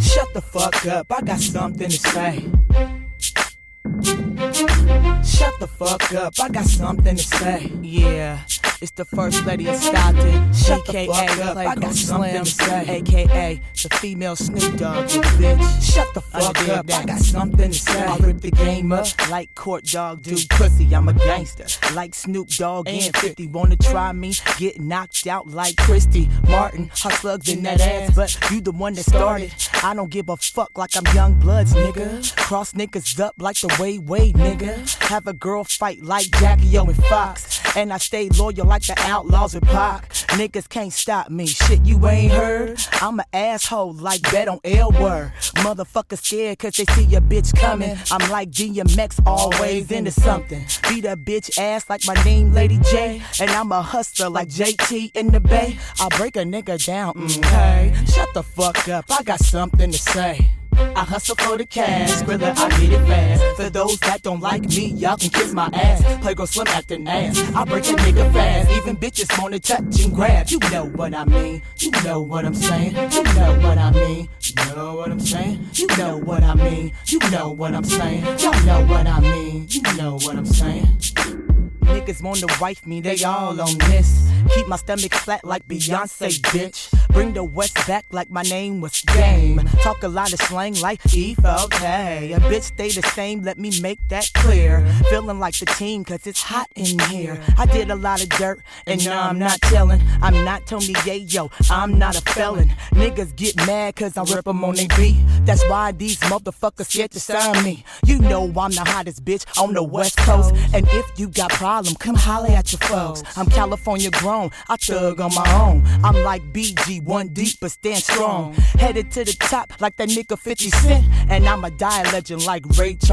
Shut the fuck up, I got something to say. Shut the fuck up, I got something to say. Yeah, it's the first lady of Stockton. Shut the fuck up, I got something to say. AKA the female Snoop Dogg, you bitch. Shut the fuck up, I got something to say. I rip the game up like Court Dog do pussy. I'm a gangster like Snoop Dogg and 50. Wanna try me? Get knocked out like Christy Martin. Hot slugs in that ass, but you the one that started. I don't give a fuck like I'm Young Bloods, nigga. Cross niggas up like the Way, nigga. Have a girl fight like Jackie O and Fox. And I stay loyal like the Outlaws with Pac. Niggas can't stop me, shit you ain't heard. I'm an asshole like Bet on L Word. Motherfuckers scared cause they see a bitch coming. I'm like DMX, always into something. Beat a bitch ass like my name Lady J. And I'm a hustler like JT in the Bay. I'll break a nigga down, hey. Shut the fuck up, I got something to say. I hustle for the cash, Skrilla, I get it fast. For those that don't like me, y'all can kiss my ass. Playgirl Slim acting ass, I break a nigga fast. Even bitches wanna touch and grab. You know what I mean, you know what I'm saying. You know what I mean, you know what I'm saying. You know what I mean, you know what I'm saying. Y'all know what I mean, you know what I'm saying. Niggas wanna wife me, they all on this. Keep my stomach flat like Beyonce, bitch. Bring the West back like my name was Game. Talk a lot of slang like E4K. A bitch stay the same, let me make that clear. Feeling like the team cause it's hot in here. I did a lot of dirt and now I'm not telling. I'm not Tony Yayo, I'm not a felon. Niggas get mad cause I rip them on they beat. That's why these motherfuckers scared to sign me. You know I'm the hottest bitch on the West Coast. And if you got problem, come holler at your folks. I'm California grown, I thug on my own. I'm like BG, one deep but stand strong. Headed to the top like that nigga 50 Cent. And I'ma die a legend like Ray Charles.